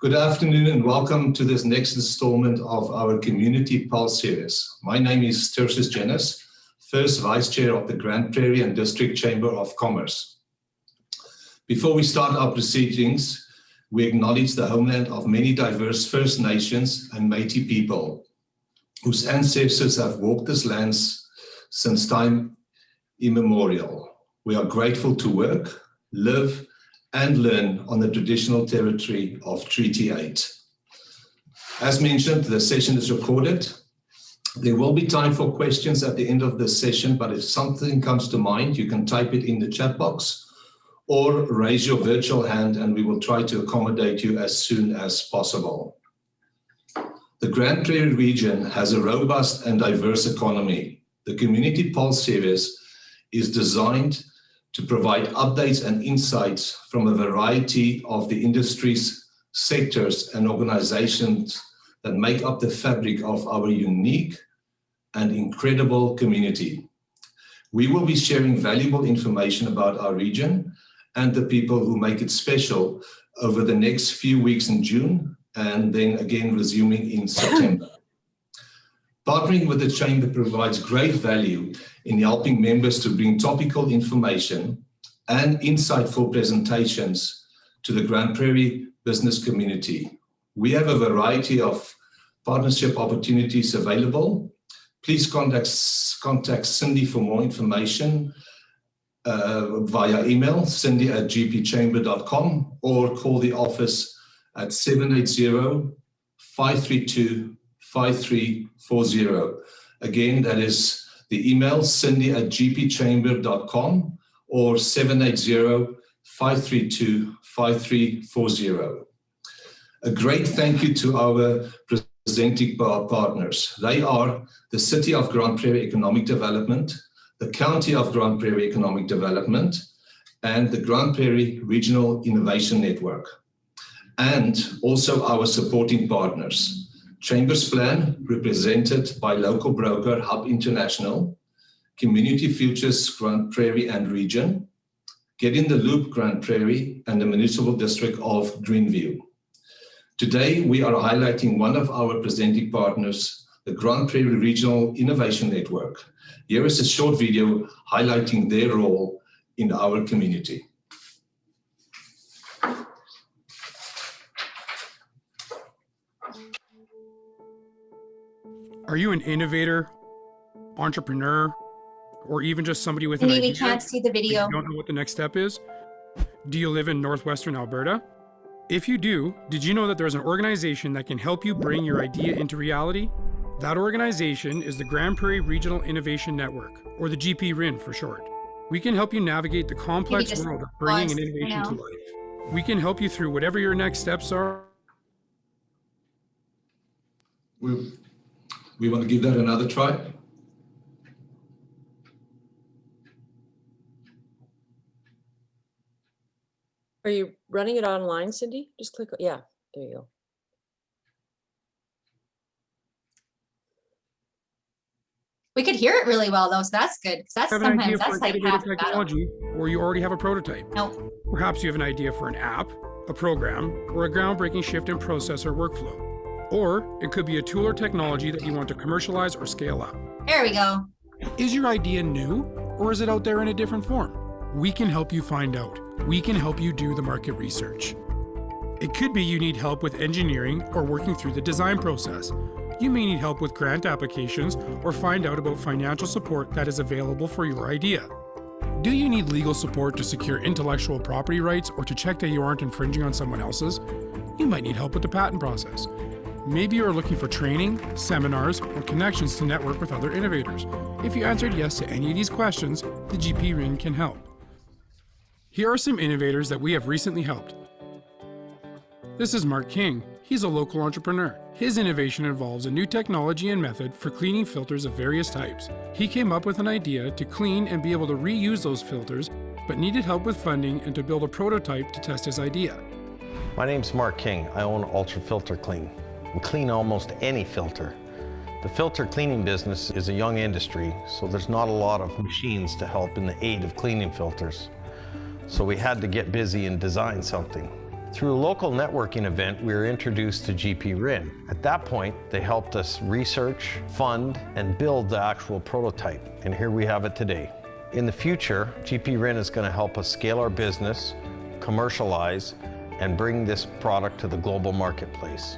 Good afternoon and welcome to this next installment of our Community Pulse series. My name is Tertius Jennis, first Vice Chair of the Grande Prairie and District Chamber of Commerce. Before we start our proceedings, we acknowledge the homeland of many diverse First Nations and Métis people whose ancestors have walked this land since time immemorial. We are grateful to work, live, and learn on the traditional territory of Treaty 8. As mentioned, the session is recorded. There will be time for questions at the end of the session, but if something comes to mind, you can type it in the chat box or raise your virtual hand and we will try to accommodate you as soon as possible. The Grande Prairie region has a robust and diverse economy. The Community Pulse series is designed to provide updates and insights from a variety of the industries, sectors, and organizations that make up the fabric of our unique and incredible community. We will be sharing valuable information about our region and the people who make it special over the next few weeks in June, and then again resuming in September. Partnering with the Chamber provides great value in helping members to bring topical information and insightful presentations to the Grande Prairie business community. We have a variety of partnership opportunities available. Please contact Cindy for more information via email, cindy@gpchamber.com, or call the office at 780-532-5340. Again, that is the email, cindy@gpchamber.com or 780-532-5340. A great thank you to our presenting partners. They are the City of Grande Prairie Economic Development, the County of Grande Prairie Economic Development, and the Grande Prairie Regional Innovation Network, and also our supporting partners. Chambers Plan, represented by local broker Hub International, Community Futures Grande Prairie and Region, Get in the Loop Grande Prairie, and the Municipal District of Greenview. Today, we are highlighting one of our presenting partners, the Grande Prairie Regional Innovation Network. Here is a short video highlighting their role in our community. Are you an innovator, entrepreneur, or even just somebody with an idea? We can't see the video. You don't know what the next step is? Do you live in northwestern Alberta? If you do, did you know that there's an organization that can help you bring your idea into reality? That organization is the Grande Prairie Regional Innovation Network, or the GPRN for short. We can help you navigate the complex world of bringing an innovation to life. We can help you through whatever your next steps are. We want to give that another try. Are you running it online, Cindy? Just click, yeah, there you go. We could hear it really well though, so that's good. Because that's sometimes that's like half the technology, or you already have a prototype. No. Perhaps you have an idea for an app, a program, or a groundbreaking shift in process or workflow. Or it could be a tool or technology that you want to commercialize or scale up. There we go. Is your idea new, or is it out there in a different form? We can help you find out. We can help you do the market research. It could be you need help with engineering or working through the design process. You may need help with grant applications or find out about financial support that is available for your idea. Do you need legal support to secure intellectual property rights or to check that you aren't infringing on someone else's? You might need help with the patent process. Maybe you're looking for training, seminars, or connections to network with other innovators. If you answered yes to any of these questions, the GPRN can help. Here are some innovators that we have recently helped. This is Mark King. He's a local entrepreneur. His innovation involves a new technology and method for cleaning filters of various types. He came up with an idea to clean and be able to reuse those filters, but needed help with funding and to build a prototype to test his idea. My name's Mark King. I own Ultra Filter Clean. We clean almost any filter. The filter cleaning business is a young industry, so there's not a lot of machines to help in the aid of cleaning filters. So we had to get busy and design something. Through a local networking event, we were introduced to GPRN. At that point, they helped us research, fund, and build the actual prototype. And here we have it today. In the future, GPRN is going to help us scale our business, commercialize, and bring this product to the global marketplace.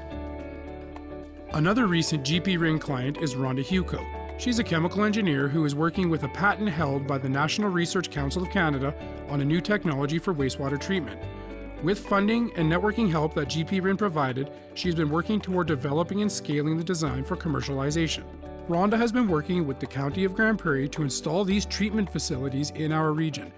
Another recent GPRN client is Rhonda Huco. She's a chemical engineer who is working with a patent held by the National Research Council of Canada on a new technology for wastewater treatment. With funding and networking help that GPRN provided, she's been working toward developing and scaling the design for commercialization. Rhonda has been working with the County of Grande Prairie to install these treatment facilities in our region,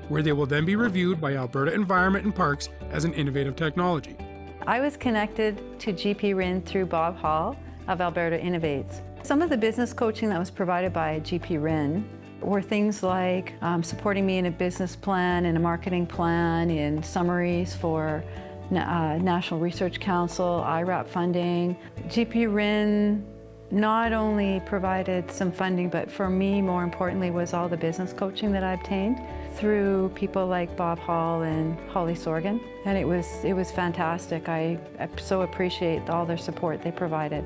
where they will then be reviewed by Alberta Environment and Parks as an innovative technology. I was connected to GPRN through Bob Hall of Alberta Innovates. Some of the business coaching that was provided by GPRN were things like supporting me in a business plan, in a marketing plan, in summaries for National Research Council, IRAP funding. GPRN not only provided some funding, but for me, more importantly, was all the business coaching that I obtained through people like Bob Hall and Holly Sorgan. And it was fantastic. I so appreciate all their support they provided.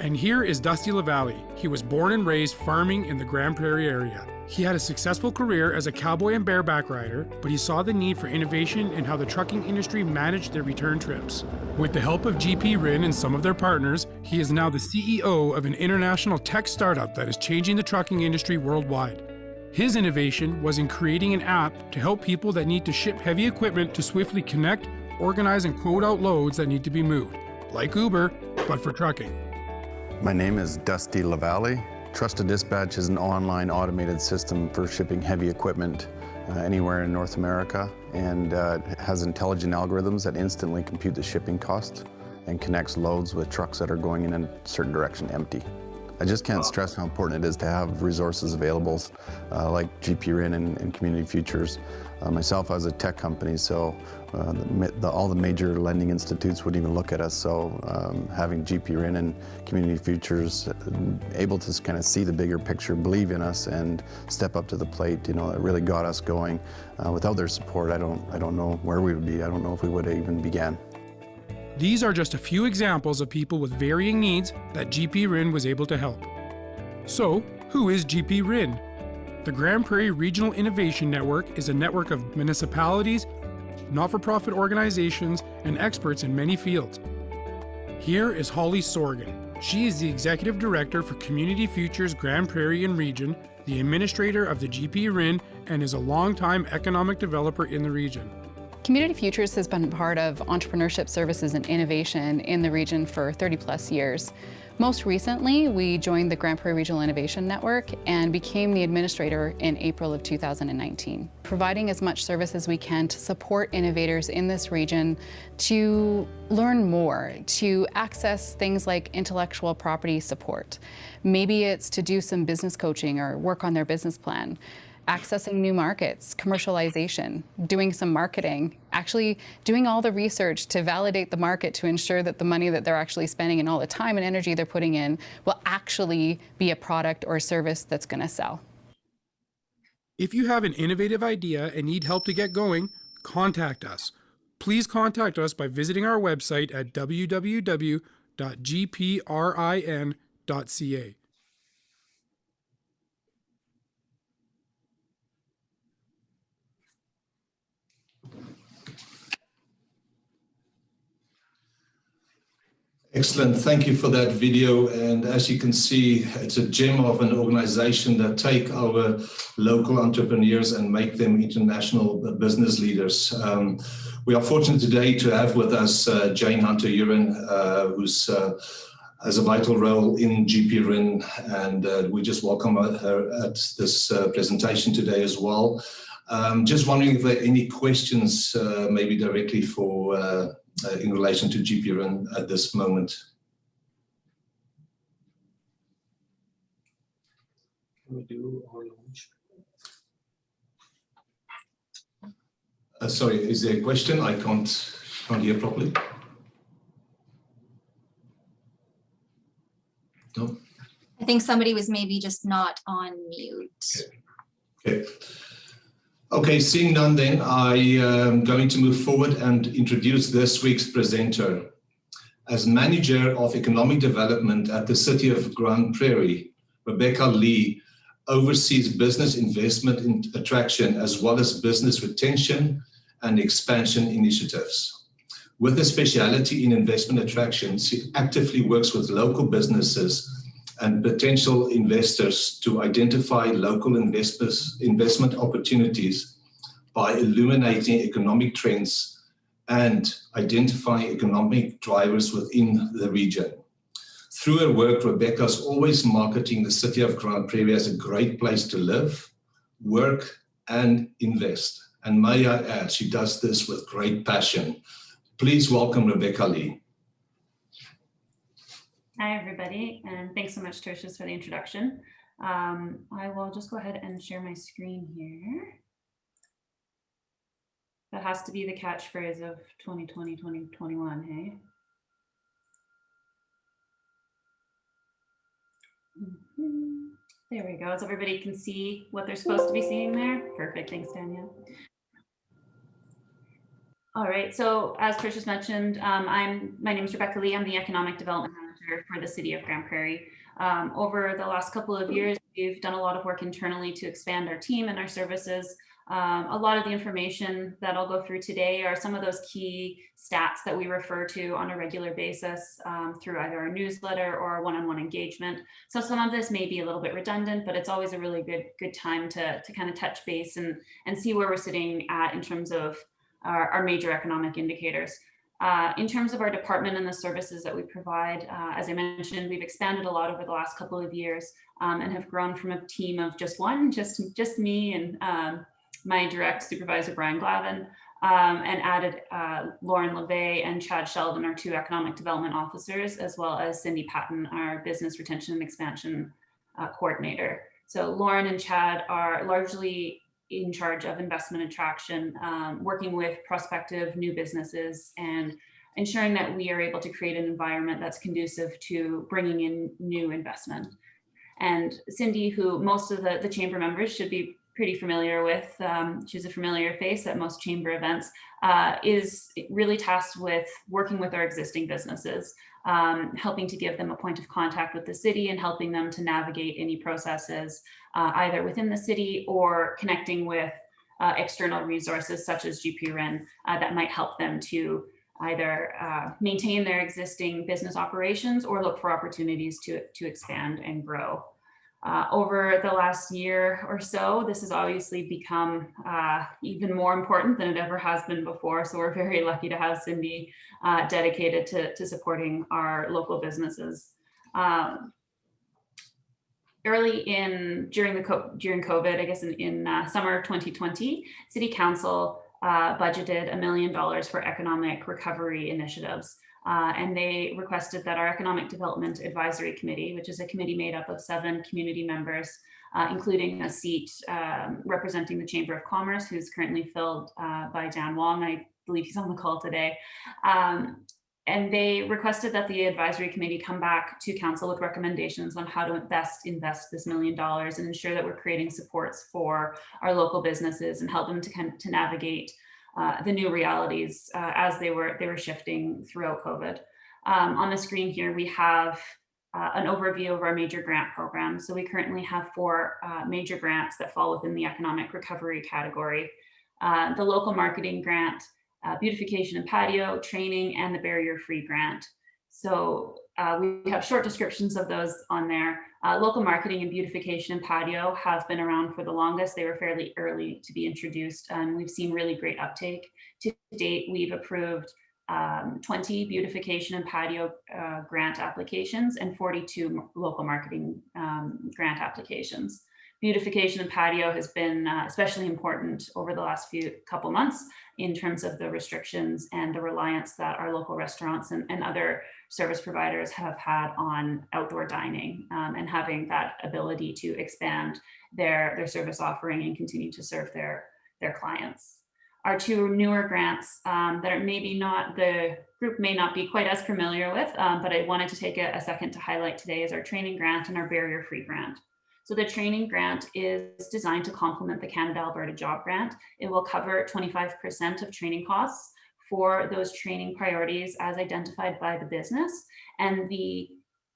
And here is Dusty LaValle. He was born and raised farming in the Grande Prairie area. He had a successful career as a cowboy and bareback rider, but he saw the need for innovation in how the trucking industry managed their return trips. With the help of GPRN and some of their partners, he is now the CEO of an international tech startup that is changing the trucking industry worldwide. His innovation was in creating an app to help people that need to ship heavy equipment to swiftly connect, organize, and quote out loads that need to be moved, like Uber, but for trucking. My name is Dusty LaValle. Trusted Dispatch is an online automated system for shipping heavy equipment anywhere in North America, and it has intelligent algorithms that instantly compute the shipping cost and connects loads with trucks that are going in a certain direction empty. I just can't stress how important it is to have resources available like GPRN and Community Futures. Myself, I was a tech company, so all the major lending institutes wouldn't even look at us. So having GPRN and Community Futures able to kind of see the bigger picture, believe in us, and step up to the plate, it really got us going. Without their support, I don't know where we would be. I don't know if we would have even began. These are just a few examples of people with varying needs that GPRN was able to help. So, who is GPRN? The Grande Prairie Regional Innovation Network is a network of municipalities, not-for-profit organizations, and experts in many fields. Here is Holly Sorgan. She is the Executive Director for Community Futures Grande Prairie and Region, the Administrator of the GPRN, and is a longtime economic developer in the region. Community Futures has been part of entrepreneurship services and innovation in the region for 30+ years. Most recently, we joined the Grande Prairie Regional Innovation Network and became the administrator in April of 2019, providing as much service as we can to support innovators in this region to learn more, to access things like intellectual property support. Maybe it's to do some business coaching or work on their business plan. Accessing new markets, commercialization, doing some marketing, actually doing all the research to validate the market to ensure that the money that they're actually spending and all the time and energy they're putting in will actually be a product or service that's going to sell. If you have an innovative idea and need help to get going, contact us. Please contact us by visiting our website at www.gprin.ca. Excellent. Thank you for that video. And as you can see, it's a gem of an organization that take our local entrepreneurs and make them international business leaders. We are fortunate today to have with us Jane Hunter-Uren, who's has a vital role in GPRN, and we just welcome her at this presentation today as well. Just wondering if there are any questions, maybe directly for in relation to GPRN at this moment. Can we do our launch? Sorry, is there a question? I can't hear properly. No. I think somebody was maybe just not on mute. Okay. Okay, seeing none then, I am going to move forward and introduce this week's presenter. As Manager of Economic Development at the City of Grande Prairie, Rebecca Leigh oversees business investment in attraction as well as business retention and expansion initiatives. With a speciality in investment attraction, she actively works with local businesses and potential investors to identify local investment opportunities by illuminating economic trends and identifying economic drivers within the region. Through her work, Rebecca is always marketing the City of Grande Prairie as a great place to live, work, and invest. And may I add, she does this with great passion. Please welcome Rebecca Leigh. Hi, everybody, and thanks so much, Tertius, for the introduction. I will just go ahead and share my screen here. That has to be the catchphrase of 2020, 2021, hey? There we go, so everybody can see what they're supposed to be seeing there. Perfect, thanks, Danielle. All right, so as Tertius mentioned, my name is Rebecca Leigh. I'm the Economic Development Manager for the City of Grande Prairie. Over the last couple of years, we've done a lot of work internally to expand our team and our services. A lot of the information that I'll go through today are some of those key stats that we refer to on a regular basis through either our newsletter or our one-on-one engagement. So some of this may be a little bit redundant, but it's always a really good time to kind of touch base and see where we're sitting at in terms of our major economic indicators. In terms of our department and the services that we provide, as I mentioned, we've expanded a lot over the last couple of years and have grown from a team of just me and my direct supervisor, Brian Glavin, and added Lauren LeVay and Chad Sheldon, our two economic development officers, as well as Cindy Patton, our business retention and expansion coordinator. So Lauren and Chad are largely in charge of investment attraction, working with prospective new businesses and ensuring that we are able to create an environment that's conducive to bringing in new investment. And Cindy, who most of the chamber members should be pretty familiar with, she's a familiar face at most chamber events, is really tasked with working with our existing businesses, helping to give them a point of contact with the city and helping them to navigate any processes either within the city or connecting with external resources such as GPRN that might help them to either maintain their existing business operations or look for opportunities to expand and grow. Over the last year or so, this has obviously become even more important than it ever has been before. So we're very lucky to have Cindy dedicated to supporting our local businesses. During COVID, I guess in summer of 2020, City Council budgeted $1 million for economic recovery initiatives. And they requested that our Economic Development Advisory Committee, which is a committee made up of 7 community members, including a seat representing the Chamber of Commerce, who's currently filled by Dan Wong. I believe he's on the call today. And they requested that the advisory committee come back to council with recommendations on how to best invest this $1 million and ensure that we're creating supports for our local businesses and help them to navigate the new realities as they were shifting throughout COVID. On the screen here, we have an overview of our major grant programs. So we currently have 4 major grants that fall within the economic recovery category. The local marketing grant, beautification and patio, training, and the barrier-free grant. So we have short descriptions of those on there. Local marketing and beautification and patio have been around for the longest. They were fairly early to be introduced, and we've seen really great uptake. To date, we've approved 20 beautification and patio grant applications and 42 local marketing grant applications. Beautification and patio has been especially important over the last couple months in terms of the restrictions and the reliance that our local restaurants and other service providers have had on outdoor dining and having that ability to expand their service offering and continue to serve their clients. Our 2 newer grants that are maybe not, the group may not be quite as familiar with, but I wanted to take a second to highlight today is our training grant and our barrier-free grant. So the training grant is designed to complement the Canada Alberta Job Grant. It will cover 25% of training costs for those training priorities as identified by the business. And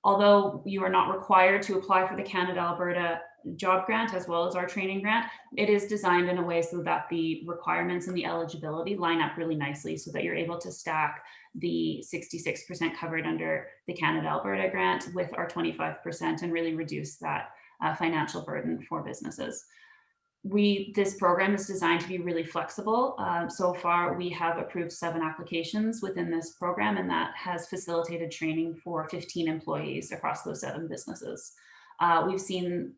although you are not required to apply for the Canada Alberta Job Grant as well as our training grant, it is designed in a way so that the requirements and the eligibility line up really nicely so that you're able to stack the 66% covered under the Canada Alberta grant with our 25% and really reduce that financial burden for businesses. This program is designed to be really flexible. So far, we have approved 7 applications within this program, and that has facilitated training for 15 employees across those 7 businesses. We've seen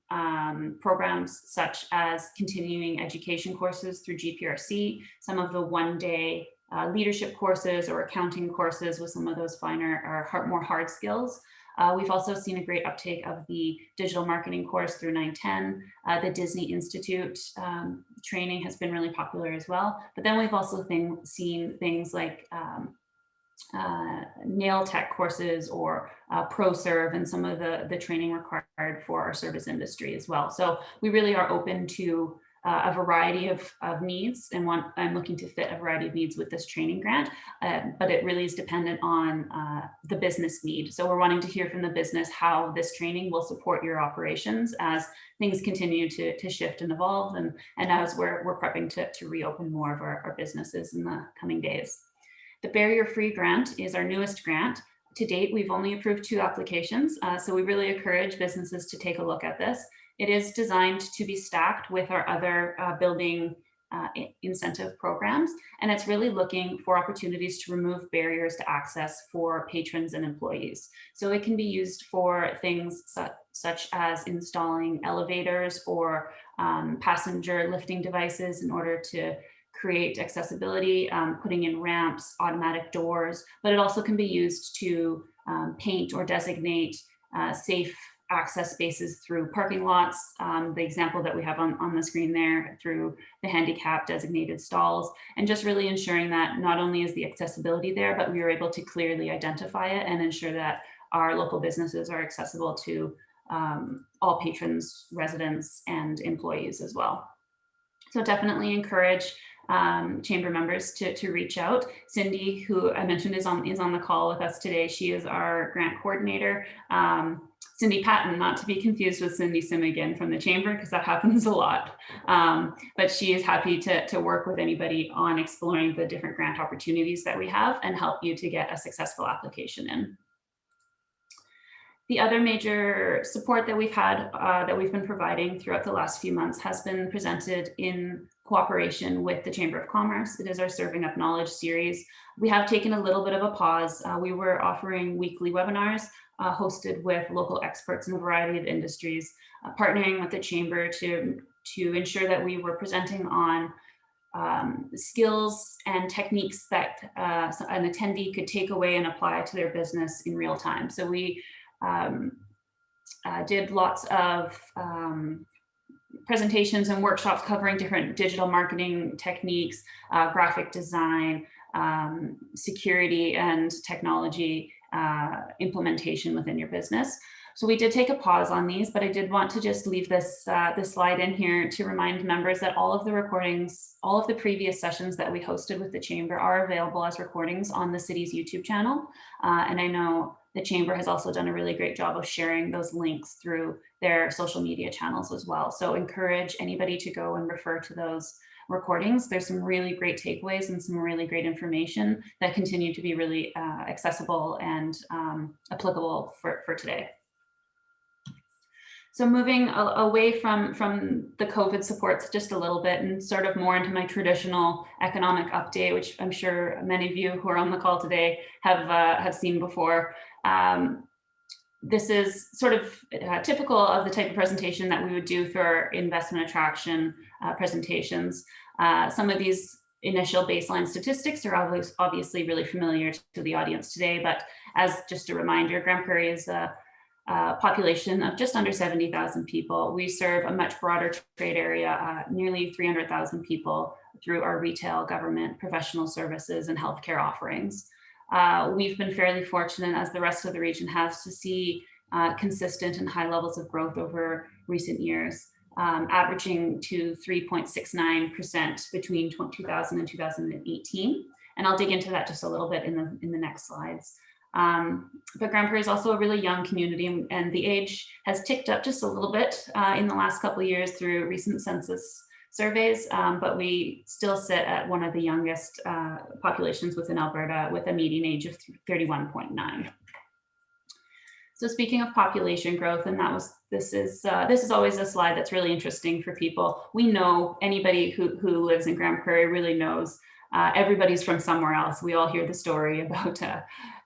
programs such as continuing education courses through GPRC, some of the one-day leadership courses or accounting courses with some of those finer or more hard skills. We've also seen a great uptake of the digital marketing course through 910. The Disney Institute training has been really popular as well. But then we've also seen things like nail tech courses or ProServe and some of the training required for our service industry as well. So we really are open to a variety of needs, and I'm looking to fit a variety of needs with this training grant, but it really is dependent on the business need. So we're wanting to hear from the business how this training will support your operations as things continue to shift and evolve, and as we're prepping to reopen more of our businesses in the coming days. The barrier-free grant is our newest grant. To date, we've only approved 2 applications, so we really encourage businesses to take a look at this. It is designed to be stacked with our other building incentive programs, and it's really looking for opportunities to remove barriers to access for patrons and employees. So it can be used for things such as installing elevators or passenger lifting devices in order to create accessibility, putting in ramps, automatic doors, but it also can be used to paint or designate safe access spaces through parking lots. The example that we have on the screen there through the handicap designated stalls, and just really ensuring that not only is the accessibility there, but we are able to clearly identify it and ensure that our local businesses are accessible to all patrons, residents, and employees as well. So definitely encourage chamber members to reach out. Cindy, who I mentioned is on the call with us today. She is our grant coordinator. Cindy Patton, not to be confused with Cindy Simigan from the chamber, because that happens a lot. But she is happy to work with anybody on exploring the different grant opportunities that we have and help you to get a successful application in. The other major support that we've had, that we've been providing throughout the last few months, has been presented in cooperation with the Chamber of Commerce. It is our Serving Up Knowledge series. We have taken a little bit of a pause. We were offering weekly webinars hosted with local experts in a variety of industries, partnering with the Chamber to ensure that we were presenting on skills and techniques that an attendee could take away and apply to their business in real time. So we did lots of presentations and workshops covering different digital marketing techniques, graphic design, security and technology implementation within your business. So we did take a pause on these, but I did want to just leave this slide in here to remind members that all of the recordings, all of the previous sessions that we hosted with the Chamber are available as recordings on the city's YouTube channel. And I know the Chamber has also done a really great job of sharing those links through their social media channels as well. So encourage anybody to go and refer to those recordings. There's some really great takeaways and some really great information that continue to be really accessible and applicable for today. So moving away from the COVID supports just a little bit and sort of more into my traditional economic update, which I'm sure many of you who are on the call today have seen before. This is sort of typical of the type of presentation that we would do for our investment attraction presentations. Some of these initial baseline statistics are obviously really familiar to the audience today, but as just a reminder, Grande Prairie is a population of just under 70,000 people. We serve a much broader trade area, nearly 300,000 people through our retail, government, professional services, and healthcare offerings. We've been fairly fortunate, as the rest of the region has, to see consistent and high levels of growth over recent years, averaging to 3.69% between 2000 and 2018. And I'll dig into that just a little bit in the next slides. But Grande Prairie is also a really young community, and the age has ticked up just a little bit in the last couple of years through recent census surveys, but we still sit at one of the youngest populations within Alberta with a median age of 31.9. So speaking of population growth, and this is always a slide that's really interesting for people. We know anybody who lives in Grande Prairie really knows everybody's from somewhere else. We all hear the story about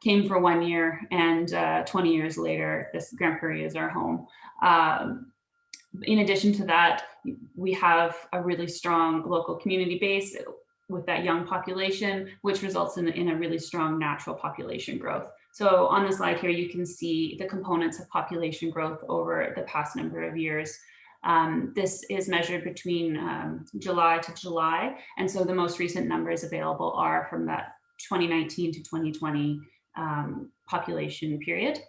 came for 1 year and 20 years later, this Grande Prairie is our home. In addition to that, we have a really strong local community base with that young population, which results in a really strong natural population growth. So on the slide here, you can see the components of population growth over the past number of years. This is measured between July to July. And so the most recent numbers available are from that 2019 to 2020 population period.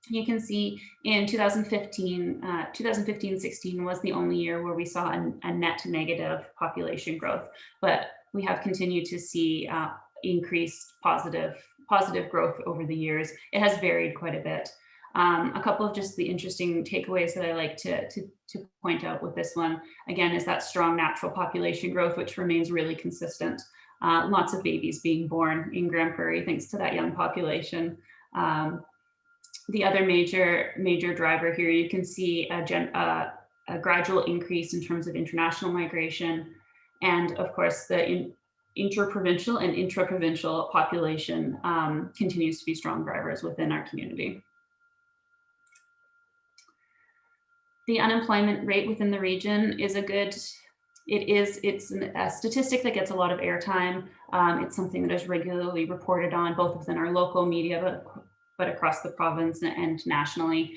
You can see in 2015-16 was the only year where we saw a net negative population growth, but we have continued to see increased positive growth over the years. It has varied quite a bit. A couple of just the interesting takeaways that I like to point out with this one, again, is that strong natural population growth, which remains really consistent. Lots of babies being born in Grande Prairie thanks to that young population. The other major driver here, you can see a gradual increase in terms of international migration, and of course the interprovincial and intraprovincial population continues to be strong drivers within our community. The unemployment rate within the region is it's a statistic that gets a lot of airtime. It's something that is regularly reported on both within our local media, but across the province and nationally.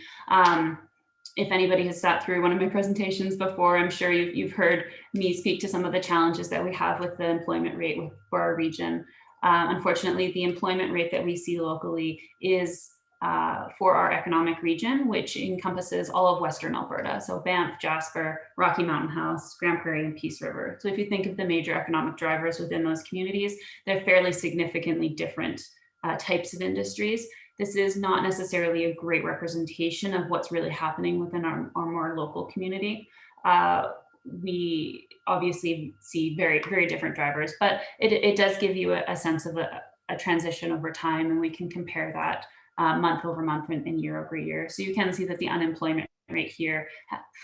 If anybody has sat through one of my presentations before, I'm sure you've heard me speak to some of the challenges that we have with the employment rate for our region. Unfortunately, the employment rate that we see locally is for our economic region, which encompasses all of Western Alberta. So Banff, Jasper, Rocky Mountain House, Grande Prairie, and Peace River. So if you think of the major economic drivers within those communities, they're fairly significantly different types of industries. This is not necessarily a great representation of what's really happening within our more local community. We obviously see very, very different drivers, but it does give you a sense of a transition over time, and we can compare that month over month and year over year. So you can see that the unemployment rate here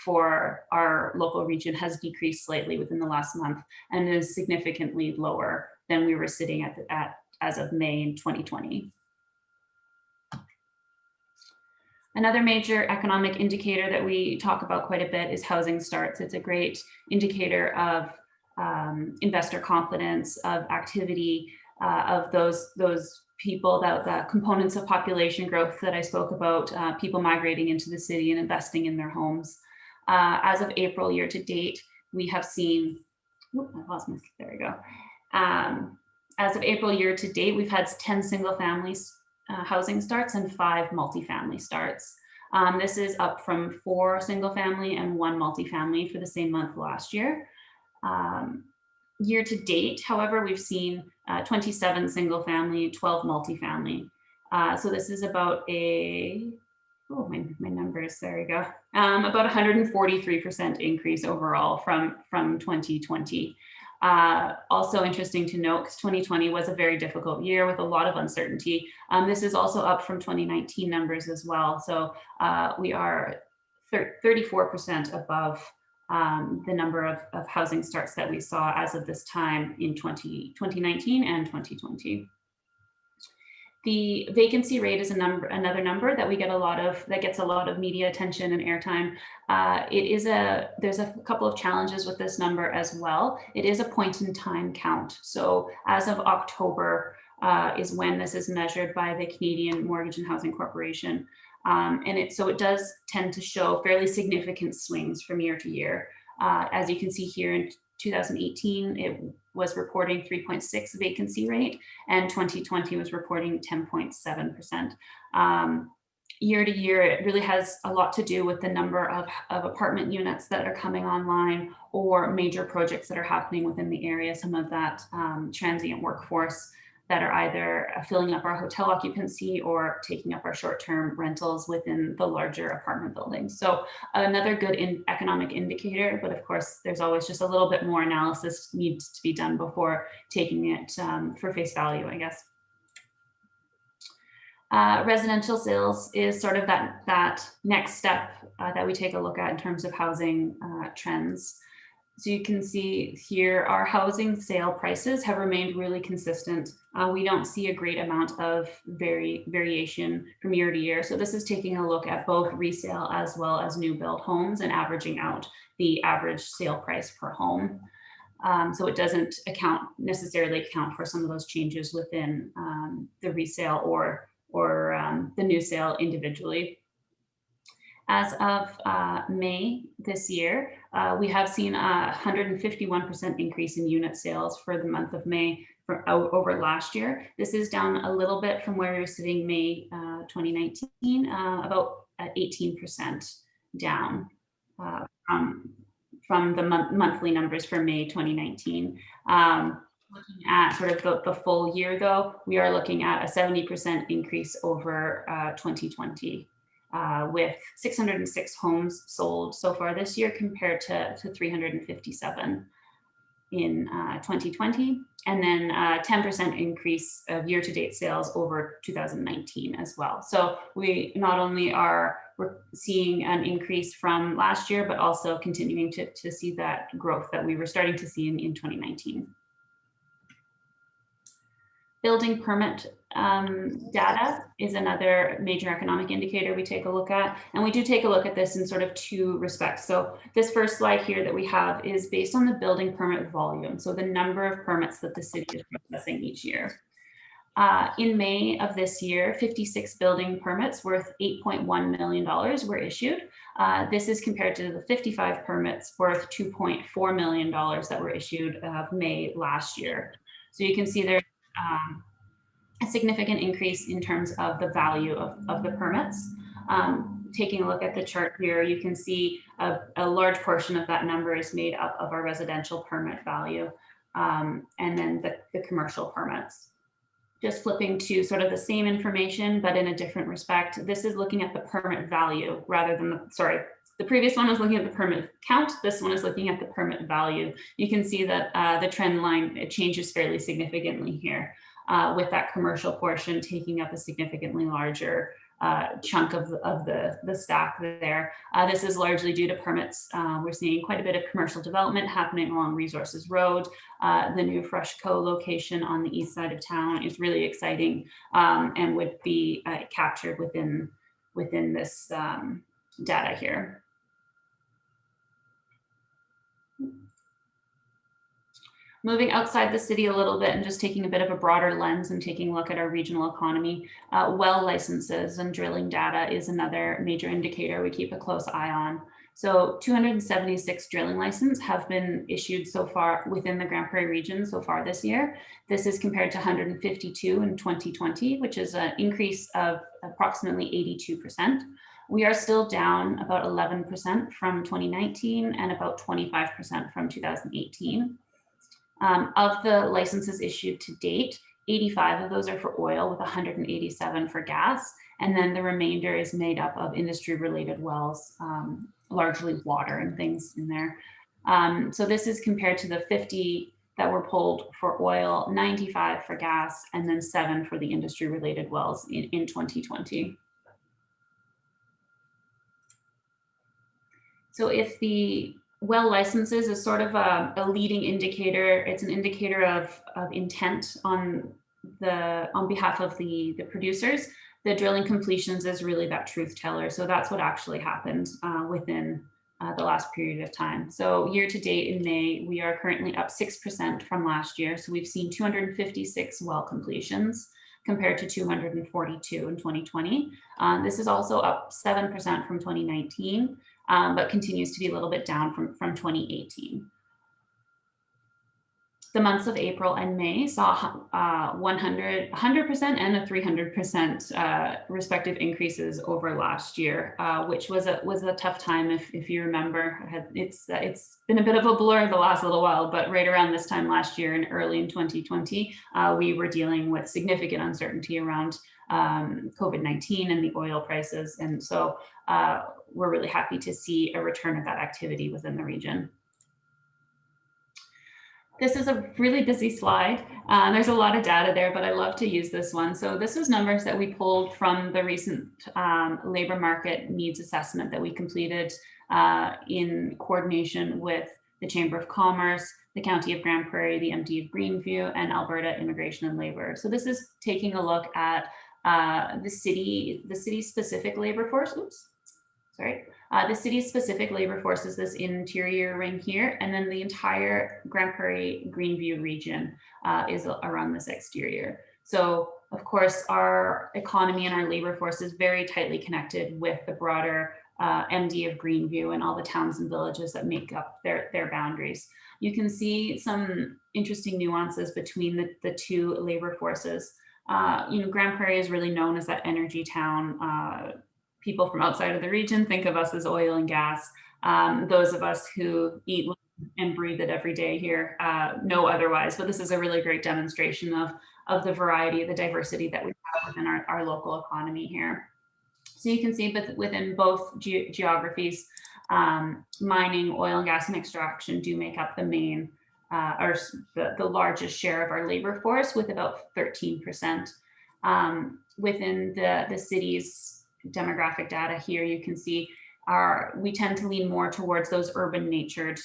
for our local region has decreased slightly within the last month and is significantly lower than we were sitting at as of May in 2020. Another major economic indicator that we talk about quite a bit is housing starts. It's a great indicator of investor confidence, of activity, of those people, the components of population growth that I spoke about, people migrating into the city and investing in their homes. As of April year to date, we have seen, there we go. As of April year to date, we've had 10 single families housing starts and 5 multifamily starts. This is up from 4 single family and 1 multifamily for the same month last year. Year to date, however, we've seen 27 single family, 12 multifamily. So this is about my numbers, there we go. About 143% increase overall from 2020. Also interesting to note, because 2020 was a very difficult year with a lot of uncertainty. This is also up from 2019 numbers as well. So we are 34% above the number of housing starts that we saw as of this time in 2019 and 2020. The vacancy rate is another number that we get that gets a lot of media attention and airtime. There's a couple of challenges with this number as well. It is a point in time count. So as of October is when this is measured by the Canadian Mortgage and Housing Corporation. So it does tend to show fairly significant swings from year to year. As you can see here in 2018, it was reporting 3.6 vacancy rate, and 2020 was reporting 10.7%. year to year, it really has a lot to do with the number of apartment units that are coming online or major projects that are happening within the area. Some of that transient workforce that are either filling up our hotel occupancy or taking up our short-term rentals within the larger apartment buildings. So another good economic indicator, but of course, there's always just a little bit more analysis needs to be done before taking it for face value, I guess. Residential sales is sort of that next step that we take a look at in terms of housing trends. So you can see here, our housing sale prices have remained really consistent. We don't see a great amount of variation from year to year. So this is taking a look at both resale as well as new build homes and averaging out the average sale price per home. So it doesn't necessarily account for some of those changes within the resale or the new sale individually. As of May this year, we have seen a 151% increase in unit sales for the month of May over last year. This is down a little bit from where we were sitting May 2019, about 18% down from the monthly numbers for May 2019. Looking at sort of the full year, though, we are looking at a 70% increase over 2020, with 606 homes sold so far this year compared to 357 in 2020, and then 10% increase of year-to-date sales over 2019 as well. So we not only we're seeing an increase from last year, but also continuing to see that growth that we were starting to see in 2019. Building permit data is another major economic indicator we take a look at. And we do take a look at this in sort of two respects. So this first slide here that we have is based on the building permit volume. So the number of permits that the city is processing each year. In May of this year, 56 building permits worth $8.1 million were issued. This is compared to the 55 permits worth $2.4 million that were issued of May last year. So you can see there a significant increase in terms of the value of the permits. Taking a look at the chart here, you can see a large portion of that number is made up of our residential permit value, and then the commercial permits. Just flipping to sort of the same information, but in a different respect. This is looking at the permit value rather than the previous one was looking at the permit count. This one is looking at the permit value. You can see that the trend line, it changes fairly significantly here, with that commercial portion taking up a significantly larger chunk of the stack there. This is largely due to permits. We're seeing quite a bit of commercial development happening along Resources Road. The new Freshco location on the east side of town is really exciting, and would be captured within this data here. Moving outside the city a little bit and just taking a bit of a broader lens and taking a look at our regional economy, well licenses and drilling data is another major indicator we keep a close eye on. So 276 drilling licenses have been issued so far within the Grande Prairie region so far this year. This is compared to 152 in 2020, which is an increase of approximately 82%. We are still down about 11% from 2019 and about 25% from 2018. Of the licenses issued to date, 85 of those are for oil with 187 for gas. And then the remainder is made up of industry related wells, largely water and things in there. So this is compared to the 50 that were pulled for oil, 95 for gas, and then 7 for the industry related wells in 2020. So if the well licenses is sort of a leading indicator, it's an indicator of intent on behalf of the producers. The drilling completions is really that truth teller. So that's what actually happened within the last period of time. So year to date in May, we are currently up 6% from last year. So we've seen 256 well completions compared to 242 in 2020. This is also up 7% from 2019. But continues to be a little bit down from 2018. the months of April and May saw 100% and a 300% respective increases over last year, which was a tough time. If you remember, it's been a bit of a blur the last little while, but right around this time last year and early in 2020, we were dealing with significant uncertainty around COVID-19 and the oil prices. And so we're really happy to see a return of that activity within the region. This is a really busy slide. There's a lot of data there, but I love to use this one. So this was numbers that we pulled from the recent labor market needs assessment that we completed in coordination with the Chamber of Commerce, the County of Grande Prairie, the MD of Greenview, and Alberta Immigration and Labor. So this is taking a look at the city specific labor force. The city's specific labor force is this interior ring here, and then the entire Grande Prairie Greenview region is around this exterior. So of course, our economy and our labor force is very tightly connected with the broader MD of Greenview and all the towns and villages that make up their boundaries. You can see some interesting nuances between the two labor forces. Grande Prairie is really known as that energy town. People from outside of the region think of us as oil and gas. Those of us who eat and breathe it every day here know otherwise, but this is a really great demonstration of the variety, the diversity that we have within our local economy here. So you can see within both geographies, mining, oil and gas and extraction do make up the main, or the largest share of our labor force, with about 13%. Within the city's demographic data here, you can see we tend to lean more towards those urban natured,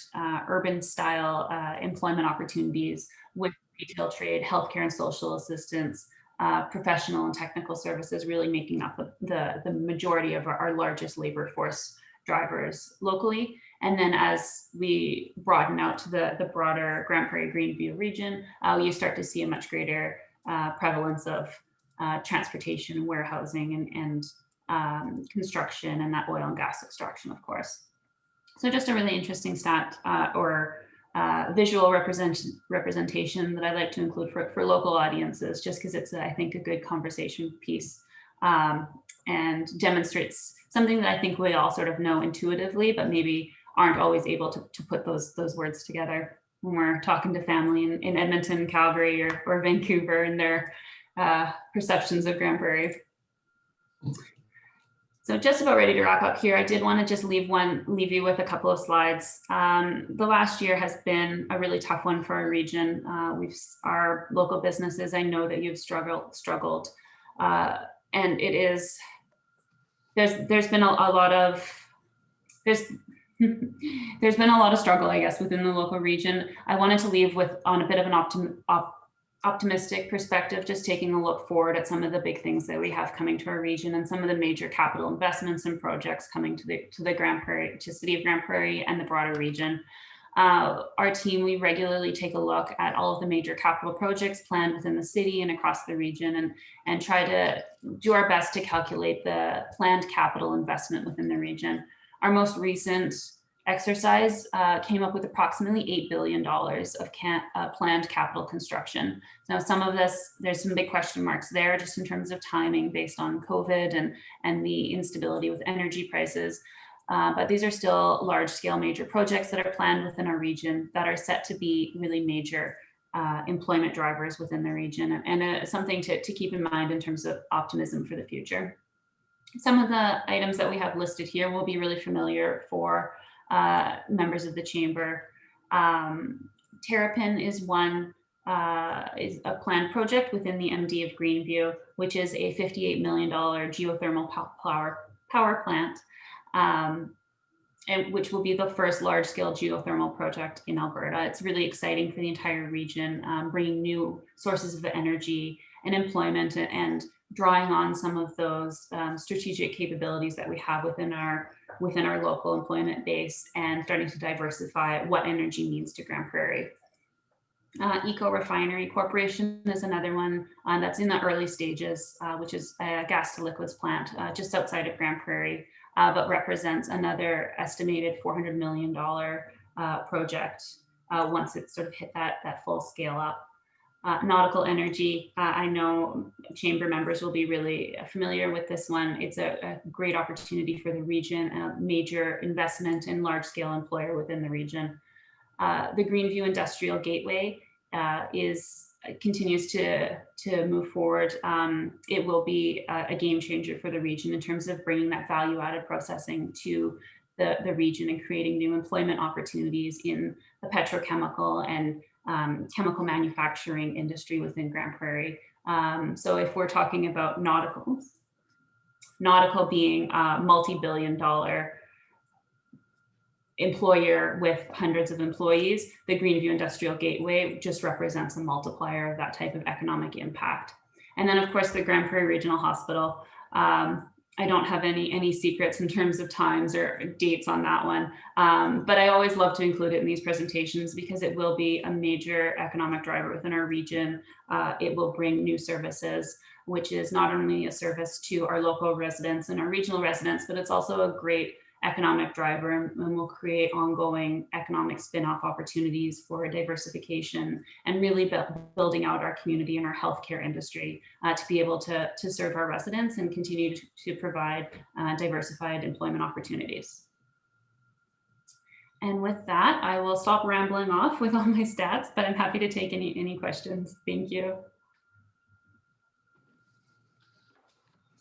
urban style employment opportunities with retail trade, healthcare and social assistance, professional and technical services really making up the majority of our largest labor force drivers locally. And then as we broaden out to the broader Grande Prairie Greenview region, you start to see a much greater prevalence of transportation, warehousing, and construction, and that oil and gas extraction, of course. So just a really interesting stat or visual representation that I like to include for local audiences, just because it's, I think, a good conversation piece and demonstrates something that I think we all sort of know intuitively, but maybe aren't always able to put those words together when we're talking to family in Edmonton, Calgary, or Vancouver, and their perceptions of Grande Prairie. So just about ready to wrap up here. I did want to just leave you with a couple of slides. The last year has been a really tough one for our region. Our local businesses, I know that you've struggled, and it is, there's been a lot of struggle, I guess, within the local region. I wanted to leave on a bit of an optimistic perspective, just taking a look forward at some of the big things that we have coming to our region and some of the major capital investments and projects coming to the Grande Prairie, to City of Grande Prairie and the broader region. Our team, we regularly take a look at all of the major capital projects planned within the city and across the region, and try to do our best to calculate the planned capital investment within the region. Our most recent exercise came up with approximately $8 billion of planned capital construction. Now, some of this, there's some big question marks there just in terms of timing based on COVID and the instability with energy prices. But these are still large scale major projects that are planned within our region that are set to be really major employment drivers within the region, and something to keep in mind in terms of optimism for the future. Some of the items that we have listed here will be really familiar for members of the chamber. Terrapin is is a planned project within the MD of Greenview, which is a $58 million geothermal power plant, and which will be the first large-scale geothermal project in Alberta. It's really exciting for the entire region, bringing new sources of energy and employment, and drawing on some of those strategic capabilities that we have within our local employment base, and starting to diversify what energy means to Grande Prairie. Eco Refinery Corporation is another one that's in the early stages, which is a gas to liquids plant just outside of Grande Prairie, but represents another estimated $400 million project once it's sort of hit that full scale up. Nautical energy, I know chamber members will be really familiar with this one. It's a great opportunity for the region, a major investment and large scale employer within the region. The Greenview Industrial Gateway continues to move forward. It will be a game changer for the region in terms of bringing that value added processing to the region and creating new employment opportunities in the petrochemical and chemical manufacturing industry within Grande Prairie. So if we're talking about nautical being a multi-billion-dollar employer with hundreds of employees, the Greenview Industrial Gateway just represents a multiplier of that type of economic impact. And then of course the Grande Prairie Regional Hospital. I don't have any secrets in terms of times or dates on that one, but I always love to include it in these presentations because it will be a major economic driver within our region. It will bring new services, which is not only a service to our local residents and our regional residents, but it's also a great economic driver and will create ongoing economic spin-off opportunities for diversification and really building out our community and our healthcare industry to be able to serve our residents and continue to provide diversified employment opportunities. And with that, I will stop rambling off with all my stats, but I'm happy to take any questions. Thank you.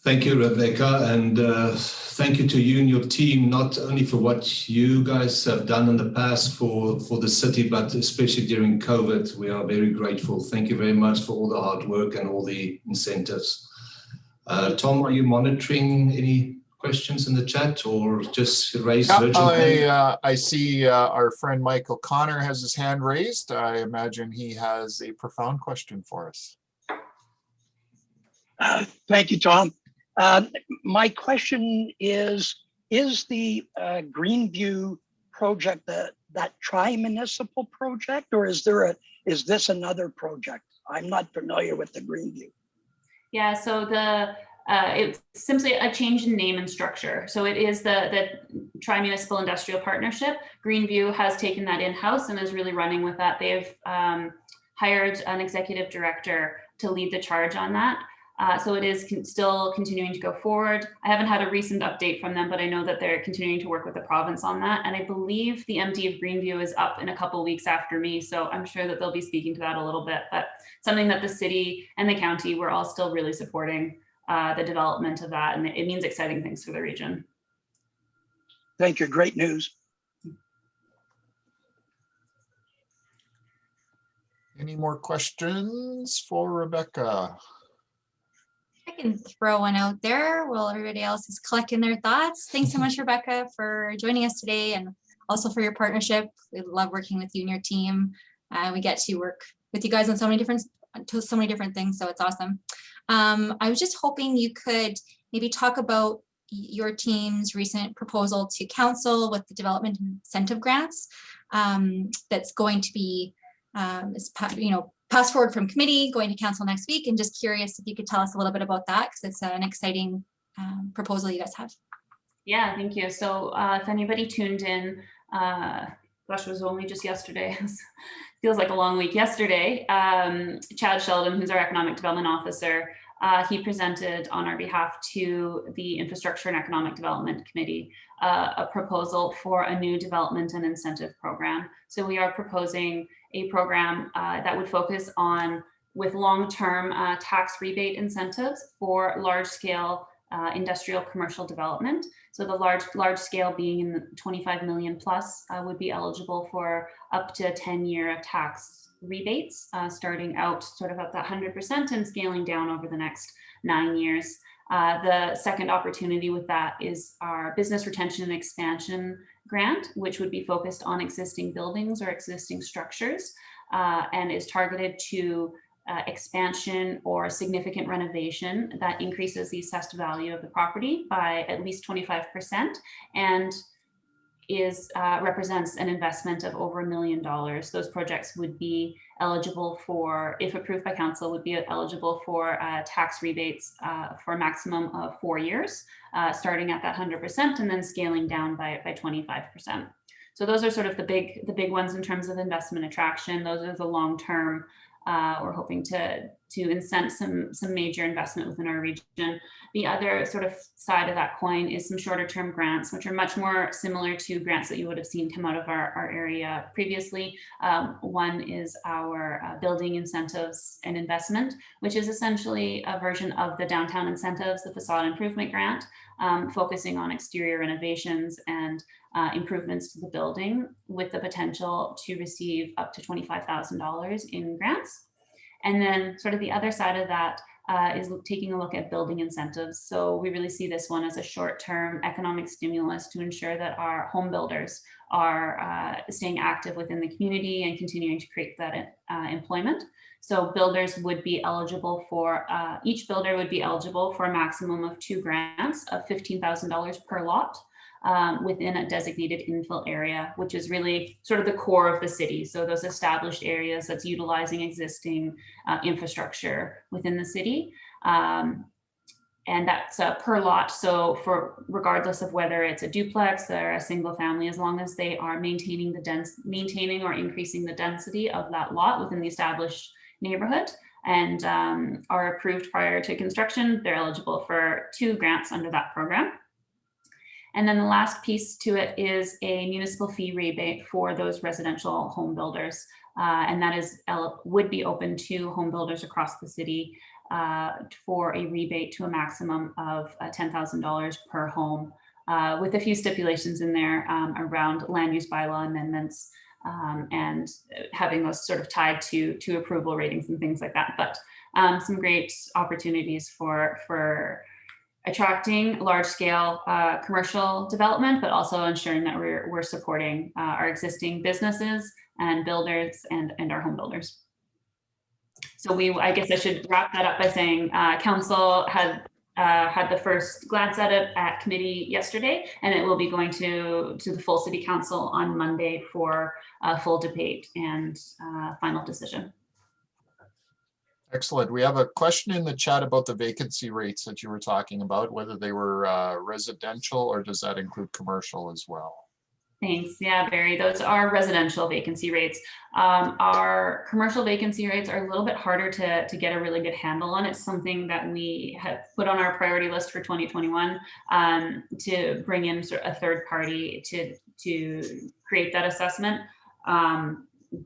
Thank you, Rebecca, and thank you to you and your team, not only for what you guys have done in the past for the city, but especially during COVID. We are very grateful. Thank you very much for all the hard work and all the incentives. Tom, are you monitoring any questions in the chat or just raise virtual hand? I see our friend Michael Connor has his hand raised. I imagine he has a profound question for us. Thank you, Tom. My question is the Greenview project that tri-municipal project, or is this another project? I'm not familiar with the Greenview. Yeah, so it's simply a change in name and structure. So it is the tri-municipal industrial partnership. Greenview has taken that in-house and is really running with that. They've hired an executive director to lead the charge on that. So it is still continuing to go forward. I haven't had a recent update from them, but I know that they're continuing to work with the province on that. And I believe the MD of Greenview is up in a couple of weeks after me. So I'm sure that they'll be speaking to that a little bit, but something that the city and the county, we're all still really supporting the development of that. And it means exciting things for the region. Thank you, great news. Any more questions for Rebecca? I can throw one out there while everybody else is collecting their thoughts. Thanks so much, Rebecca, for joining us today and also for your partnership. We love working with you and your team. We get to work with you guys on so many different things, so it's awesome. I was just hoping you could maybe talk about your team's recent proposal to council with the development incentive grants that's going to be passed forward from committee, going to council next week, and just curious if you could tell us a little bit about that, because it's an exciting proposal you guys have. Yeah, thank you. So if anybody tuned in, gosh, it was only just yesterday. Feels like a long week. Yesterday, Chad Sheldon, who's our economic development officer, he presented on our behalf to the Infrastructure and Economic Development Committee a proposal for a new development and incentive program. So we are proposing a program that would focus on with long-term tax rebate incentives for large-scale industrial commercial development. So the large scale being in the 25 million plus would be eligible for up to 10-year of tax rebates, starting out sort of at that 100% and scaling down over the next 9 years. The second opportunity with that is our business retention and expansion grant, which would be focused on existing buildings or existing structures and is targeted to expansion or significant renovation that increases the assessed value of the property by at least 25% and represents an investment of over $1 million. Those projects would be eligible for, if approved by council, would be eligible for tax rebates for a maximum of 4 years, starting at that 100% and then scaling down by 25%. So those are sort of the big ones in terms of investment attraction. Those are the long term. We're hoping to incent some major investment within our region. The other sort of side of that coin is some shorter term grants, which are much more similar to grants that you would have seen come out of our area previously. One is our building incentives and investment, which is essentially a version of the downtown incentives, the facade improvement grant, focusing on exterior renovations and improvements to the building, with the potential to receive up to $25,000 in grants. And then sort of the other side of that is taking a look at building incentives. So we really see this one as a short-term economic stimulus to ensure that our home builders are staying active within the community and continuing to create that employment. So builders would be eligible for, each builder would be eligible for a maximum of 2 grants of $15,000 per lot. Within a designated infill area, which is really sort of the core of the city. So those established areas that's utilizing existing infrastructure within the city. And that's per lot. So for regardless of whether it's a duplex or a single family, as long as they are maintaining or increasing the density of that lot within the established neighborhood and are approved prior to construction, they're eligible for 2 grants under that program. And then the last piece to it is a municipal fee rebate for those residential home builders. And that would be open to home builders across the city for a rebate to a maximum of $10,000 per home, with a few stipulations in there around land use bylaw amendments and having those sort of tied to approval ratings and things like that. But some great opportunities for attracting large-scale commercial development, but also ensuring that we're supporting our existing businesses and builders and our home builders. So I guess I should wrap that up by saying council had the first glance at it at committee yesterday, and it will be going to the full city council on Monday for a full debate and final decision. Excellent. We have a question in the chat about the vacancy rates that you were talking about, whether they were residential or does that include commercial as well? Thanks. Yeah, Barry, those are residential vacancy rates. Our commercial vacancy rates are a little bit harder to get a really good handle on. It's something that we have put on our priority list for 2021 to bring in sort of a third party to create that assessment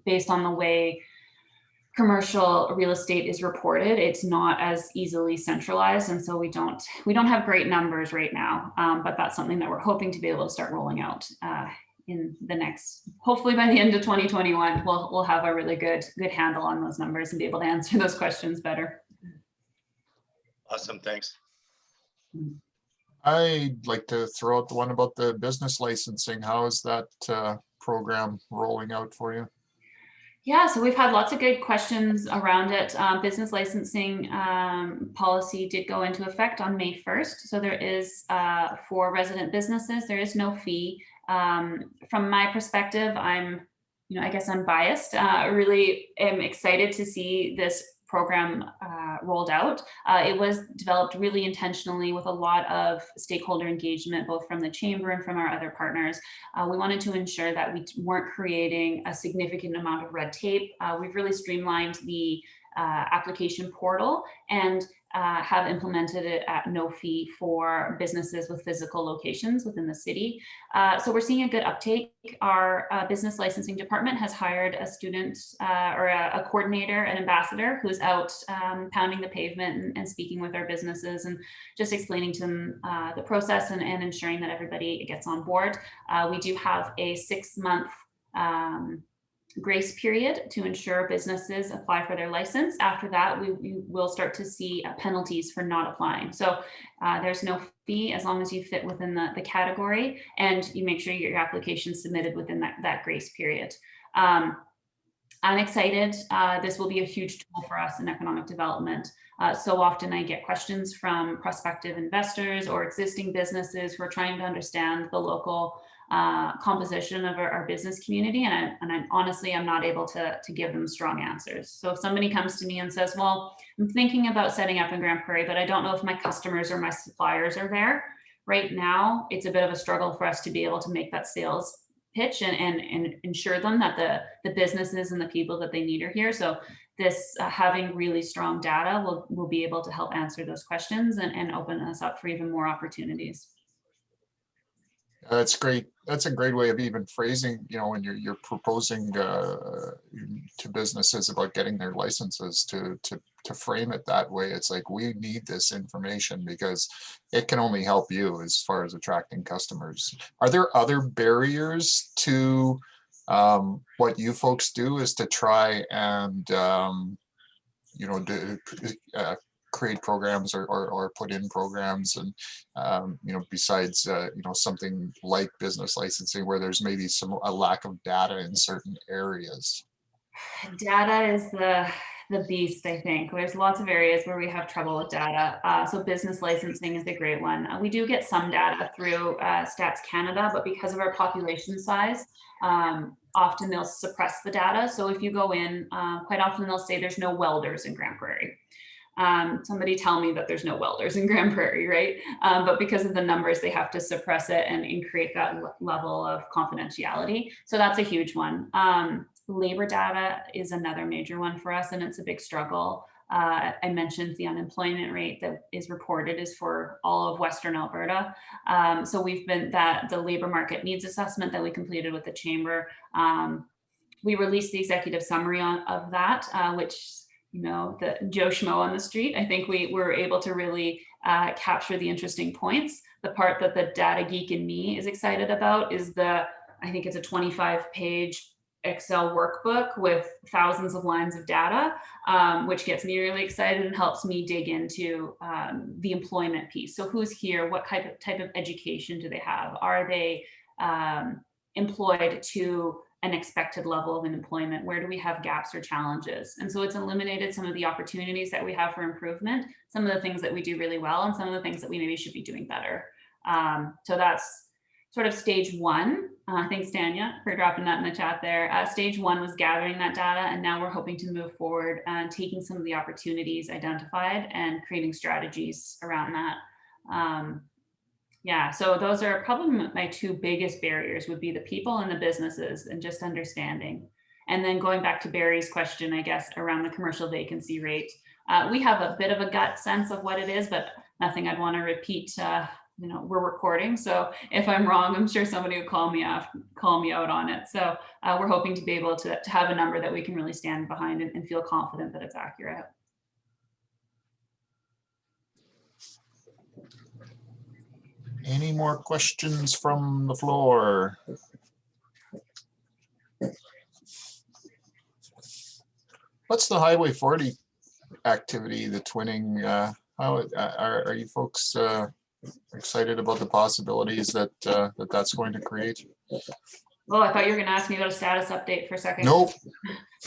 based on the way commercial real estate is reported. It's not as easily centralized, and so we don't have great numbers right now. But that's something that we're hoping to be able to start rolling out in the next, hopefully by the end of 2021, we'll have a really good handle on those numbers and be able to answer those questions better. Awesome, thanks. I'd like to throw out the one about the business licensing. How is that program rolling out for you? Yeah, so we've had lots of good questions around it. Business licensing policy did go into effect on May 1st. So there is, for resident businesses, there is no fee. From my perspective, I guess I'm biased. I really am excited to see this program rolled out. It was developed really intentionally with a lot of stakeholder engagement, both from the chamber and from our other partners. We wanted to ensure that we weren't creating a significant amount of red tape. We've really streamlined the application portal and have implemented it at no fee for businesses with physical locations within the city. So we're seeing a good uptake. Our business licensing department has hired a student or a coordinator, an ambassador, who's out pounding the pavement and speaking with our businesses and just explaining to them the process and ensuring that everybody gets on board. We do have a 6-month grace period to ensure businesses apply for their license. After that, we will start to see penalties for not applying. So there's no fee as long as you fit within the category and you make sure you get your application submitted within that grace period. I'm excited. This will be a huge tool for us in economic development. So often I get questions from prospective investors or existing businesses who are trying to understand the local composition of our business community, and I'm not able to give them strong answers. So if somebody comes to me and says, well, I'm thinking about setting up in Grande Prairie, but I don't know if my customers or my suppliers are there. Right now, it's a bit of a struggle for us to be able to make that sales pitch and ensure them that the businesses and the people that they need are here. So this having really strong data will be able to help answer those questions and open us up for even more opportunities. That's great. That's a great way of even phrasing, when you're proposing to businesses about getting their licenses to frame it that way. It's like, we need this information because it can only help you as far as attracting customers. Are there other barriers to what you folks do is to try and, create programs or put in programs and besides something like business licensing where there's maybe a lack of data in certain areas? Data is the beast, I think. There's lots of areas where we have trouble with data. So business licensing is a great one. We do get some data through Stats Canada, but because of our population size, often they'll suppress the data. So if you go in, quite often they'll say there's no welders in Grande Prairie. Somebody tell me that there's no welders in Grande Prairie, right? But because of the numbers, they have to suppress it and create that level of confidentiality. So that's a huge one. Labor data is another major one for us, and it's a big struggle. I mentioned the unemployment rate that is reported is for all of Western Alberta. So we've been the labor market needs assessment that we completed with the Chamber. We released the executive summary of that, which, the Joe Schmo on the street, I think we were able to really capture the interesting points. The part that the data geek in me is excited about is I think it's a 25-page Excel workbook with thousands of lines of data, which gets me really excited and helps me dig into the employment piece. So who's here? What type of education do they have? Are they employed to an expected level of employment? Where do we have gaps or challenges? And so it's eliminated some of the opportunities that we have for improvement, some of the things that we do really well, and some of the things that we maybe should be doing better. So that's sort of stage one. Thanks, Tanya, for dropping that in the chat there. Stage one was gathering that data, and now we're hoping to move forward and taking some of the opportunities identified and creating strategies around that. Yeah, so those are probably my two biggest barriers would be the people and the businesses and just understanding. And then going back to Barry's question, I guess, around the commercial vacancy rate, we have a bit of a gut sense of what it is, but nothing I'd want to repeat. We're recording, so if I'm wrong, I'm sure somebody will call me out on it. So we're hoping to be able to have a number that we can really stand behind and feel confident that it's accurate. Any more questions from the floor? What's the Highway 40 activity, the twinning? How are you folks excited about the possibilities that that's going to create? Well, I thought you were going to ask me about a status update for a second. Nope.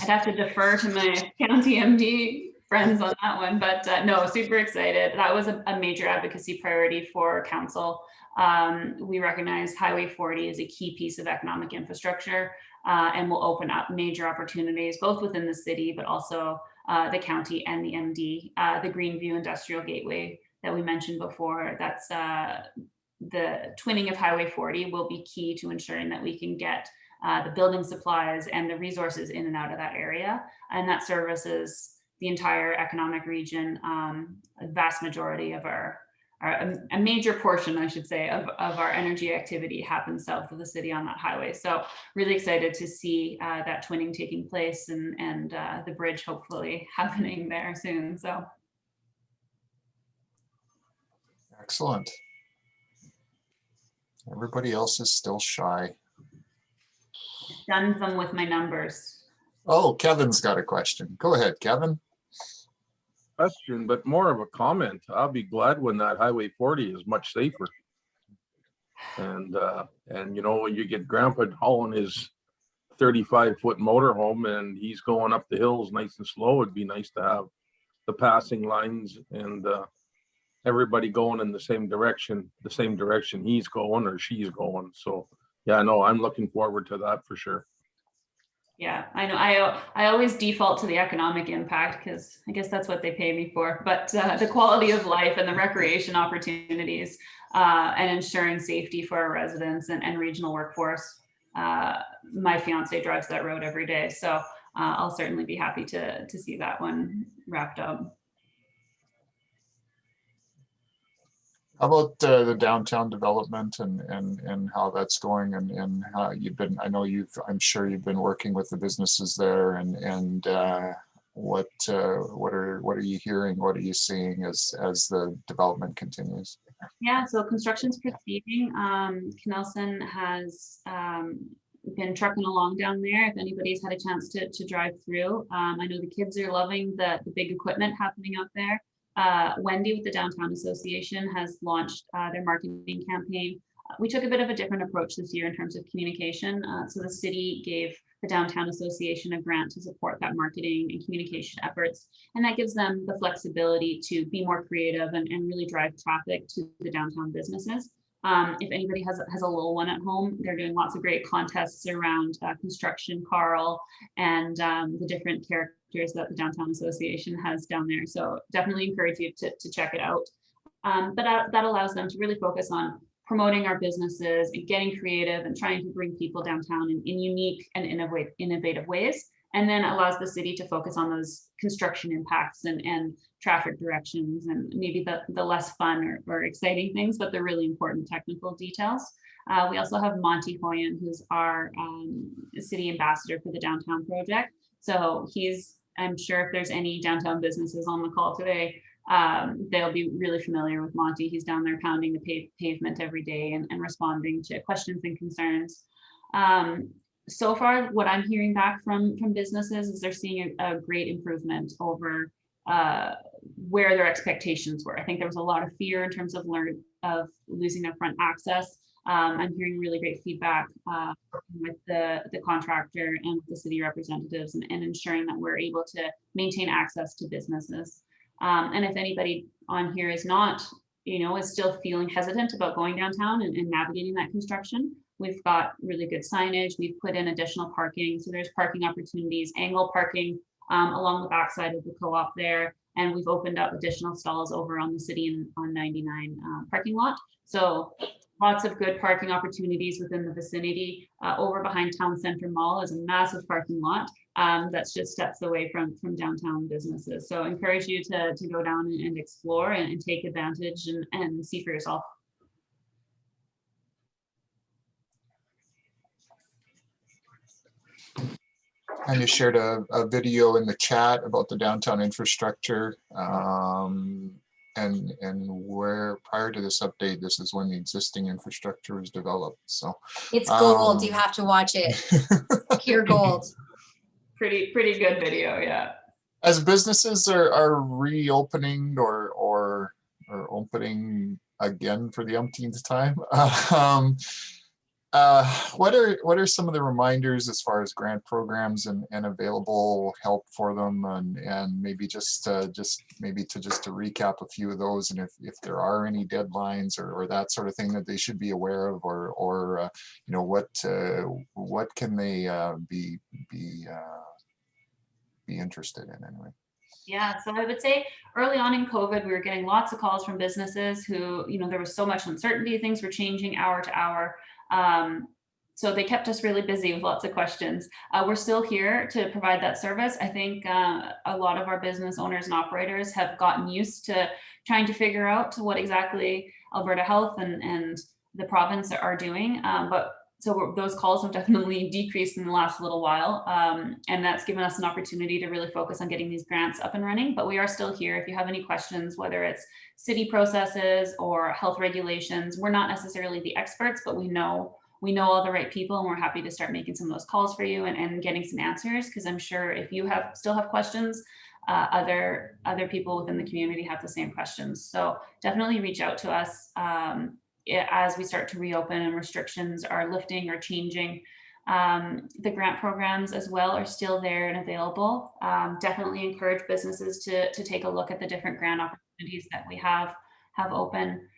I'd have to defer to my county MD friends on that one, but no, super excited. That was a major advocacy priority for council. We recognize Highway 40 is a key piece of economic infrastructure and will open up major opportunities, both within the city, but also the county and the MD. The Greenview Industrial Gateway that we mentioned before, that's the twinning of Highway 40 will be key to ensuring that we can get the building supplies and the resources in and out of that area. And that services the entire economic region. A vast majority of a major portion, I should say, of our energy activity happens south of the city on that highway. So really excited to see that twinning taking place and the bridge hopefully happening there soon. So. Excellent. Everybody else is still shy. Done them with my numbers. Oh, Kevin's got a question. Go ahead, Kevin. Question, but more of a comment. I'll be glad when that Highway 40 is much safer. And when you get Grandpa hauling his 35-foot motorhome and he's going up the hills nice and slow, it'd be nice to have the passing lines and everybody going in the same direction he's going or she's going. So yeah, no, I'm looking forward to that for sure. Yeah, I know. I always default to the economic impact because I guess that's what they pay me for. But the quality of life and the recreation opportunities and ensuring safety for our residents and regional workforce my fiance drives that road every day. So I'll certainly be happy to see that one wrapped up. How about the downtown development and how that's going and how you've been, I'm sure you've been working with the businesses there and what are you hearing? What are you seeing as the development continues? Yeah, so construction's proceeding. Knelson has been trucking along down there. If anybody's had a chance to drive through, I know the kids are loving the big equipment happening out there. Wendy with the Downtown Association has launched their marketing campaign. We took a bit of a different approach this year in terms of communication. So the city gave the Downtown Association a grant to support that marketing and communication efforts. And that gives them the flexibility to be more creative and really drive traffic to the downtown businesses. If anybody has a little one at home, they're doing lots of great contests around construction, Carl, and the different characters that the Downtown Association has down there. So definitely encourage you to check it out. But that allows them to really focus on promoting our businesses and getting creative and trying to bring people downtown in unique and innovative ways. And then allows the city to focus on those construction impacts and traffic directions and maybe the less fun or exciting things, but the really important technical details. We also have Monty Hoyen, who's our city ambassador for the downtown project. So I'm sure if there's any downtown businesses on the call today, they'll be really familiar with Monty. He's down there pounding the pavement every day and responding to questions and concerns. So far, what I'm hearing back from businesses is they're seeing a great improvement over where their expectations were. I think there was a lot of fear in terms of losing their front access. I'm hearing really great feedback with the contractor and with the city representatives and ensuring that we're able to maintain access to businesses. And if anybody on here is not, is still feeling hesitant about going downtown and navigating that construction, we've got really good signage. We've put in additional parking. So there's parking opportunities, angle parking along the backside of the co-op there. And we've opened up additional stalls over on the city and on 99 parking lot. So lots of good parking opportunities within the vicinity. Over behind Town Center Mall is a massive parking lot that's just steps away from downtown businesses. So encourage you to go down and explore and take advantage and see for yourself. And you shared a video in the chat about the downtown infrastructure and where prior to this update, this is when the existing infrastructure was developed. So it's gold. You have to watch it. Pure gold. Pretty good video, yeah. As businesses are reopening or opening again for the umpteenth time, what are some of the reminders as far as grant programs and available help for them and maybe just to recap a few of those, and if there are any deadlines or that sort of thing that they should be aware of, or what can they be interested in anyway? Yeah, so I would say early on in COVID, we were getting lots of calls from businesses who, there was so much uncertainty, things were changing hour to hour. So they kept us really busy with lots of questions. We're still here to provide that service. I think a lot of our business owners and operators have gotten used to trying to figure out what exactly Alberta Health and the province are doing. So those calls have definitely decreased in the last little while. And that's given us an opportunity to really focus on getting these grants up and running. But we are still here. If you have any questions, whether it's city processes or health regulations, we're not necessarily the experts, but we know all the right people, and we're happy to start making some of those calls for you and getting some answers. Because I'm sure if you still have questions, other people within the community have the same questions. So definitely reach out to us as we start to reopen and restrictions are lifting or changing. The grant programs as well are still there and available. Definitely encourage businesses to take a look at the different grant opportunities that we have open.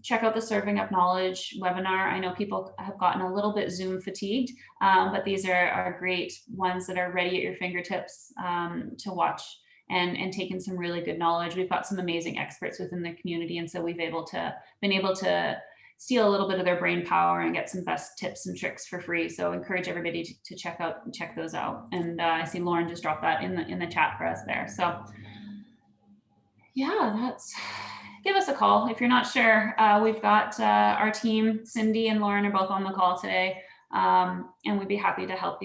Check out the Serving Up Knowledge webinar. I know people have gotten a little bit Zoom fatigued, but these are great ones that are ready at your fingertips to watch and taken some really good knowledge. We've got some amazing experts within the community, and so we've been able to steal a little bit of their brain power and get some best tips and tricks for free. So encourage everybody to check those out. And I see Lauren just dropped that in the chat for us there. So yeah, give us a call if you're not sure. We've got our team, Cindy and Lauren are both on the call today, and we'd be happy to help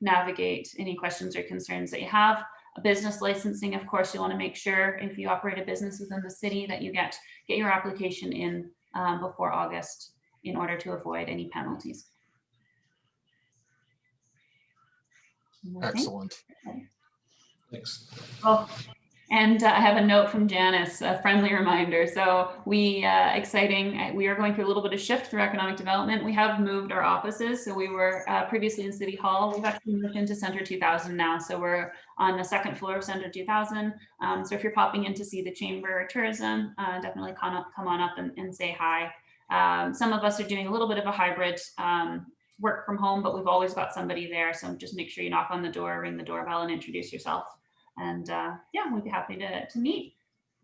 navigate any questions or concerns that you have. Business licensing, of course, you want to make sure if you operate a business within the city that you get your application in before August in order to avoid any penalties. Excellent. Thanks. Oh, and I have a note from Janice, a friendly reminder. So we are going through a little bit of shift through economic development. We have moved our offices. So we were previously in City Hall. We've actually moved into Center 2000 now. So we're on the second floor of Center 2000. So if you're popping in to see the Chamber of Tourism, definitely come on up and say hi. Some of us are doing a little bit of a hybrid work from home, but we've always got somebody there. So just make sure you knock on the door, ring the doorbell, and introduce yourself. And yeah, we'd be happy to meet.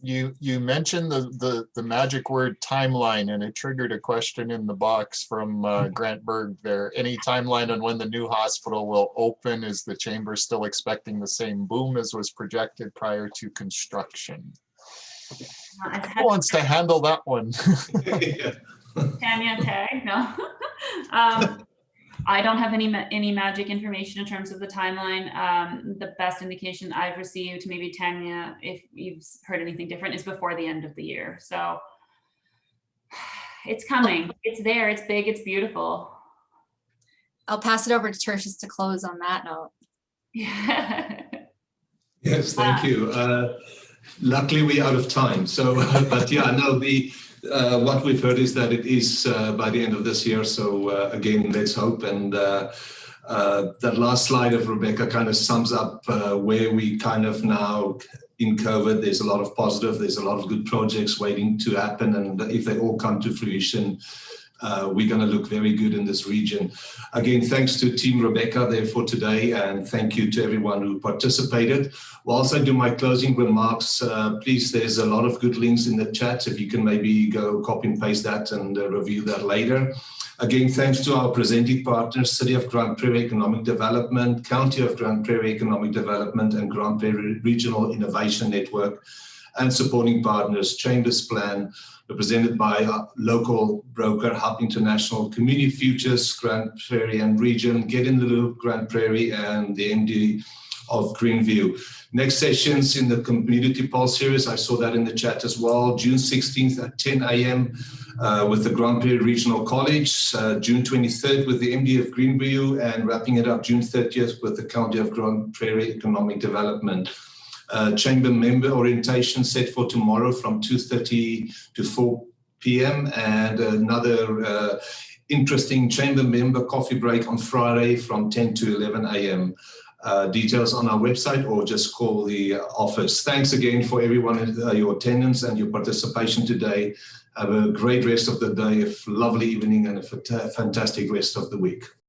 You mentioned the magic word timeline, and it triggered a question in the box from Grant Berg there. Any timeline on when the new hospital will open? Is the chamber still expecting the same boom as was projected prior to construction? Who wants to handle that one? Tanya, tag? No. I don't have any magic information in terms of the timeline. The best indication I've received, maybe Tanya, if you've heard anything different, is before the end of the year. So it's coming. It's there. It's big. It's beautiful. I'll pass it over to Tertius to close on that note. Yes, thank you. Luckily, we're out of time. So, but yeah, no, what we've heard is that it is by the end of this year. So again, let's hope. And that last slide of Rebecca kind of sums up where we kind of now in COVID. There's a lot of positive. There's a lot of good projects waiting to happen. And if they all come to fruition, we're going to look very good in this region. Again, thanks to Team Rebecca there for today, and thank you to everyone who participated. Whilst I do my closing remarks, please, there's a lot of good links in the chat. If you can maybe go copy and paste that and review that later. Again, thanks to our presenting partners, City of Grande Prairie Economic Development, County of Grande Prairie Economic Development, and Grande Prairie Regional Innovation Network, and supporting partners, Chambers Plan, represented by local broker Hub International, Community Futures, Grande Prairie and Region, Get in the Loop, Grande Prairie, and the MD of Greenview. Next sessions in the Community Pulse series, I saw that in the chat as well, June 16th at 10 a.m. With the Grande Prairie Regional College, June 23rd with the MD of Greenview, and wrapping it up June 30th with the County of Grande Prairie Economic Development. Chamber member orientation set for tomorrow from 2:30 to 4 p.m. and another interesting chamber member coffee break on Friday from 10 to 11 a.m. Details on our website or just call the office. Thanks again for everyone, your attendance and your participation today. Have a great rest of the day, a lovely evening, and a fantastic rest of the week.